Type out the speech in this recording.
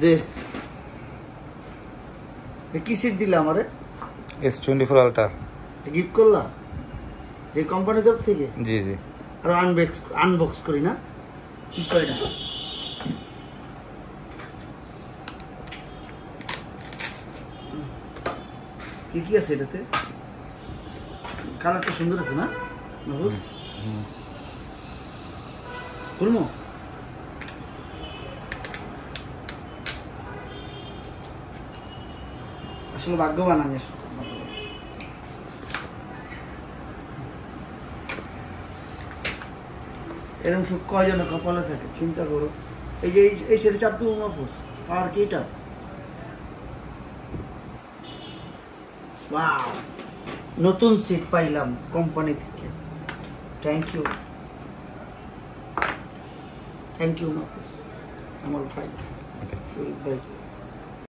দে কি সিট দিলা আমারে S24 আলট্রা গিফট করলা এই কোম্পানি তরফ থেকে জি জি আর আনবক্স করি না কি কয় না কি কি আছে এটাতে কালারটা সুন্দর আছে না মাহফুজ খুলমো আসলে ভাগ্যবান আমি এরকম সুখ কয়জনের কপালে থাকে চিন্তা করো এই যে এই সেটা চাপ দেবো মাহফুজ আর কি এটা ওয়াও নতুন সিট পাইলাম কোম্পানি থেকে থ্যাংক ইউ মাহফুজ আমার ভাই ভাই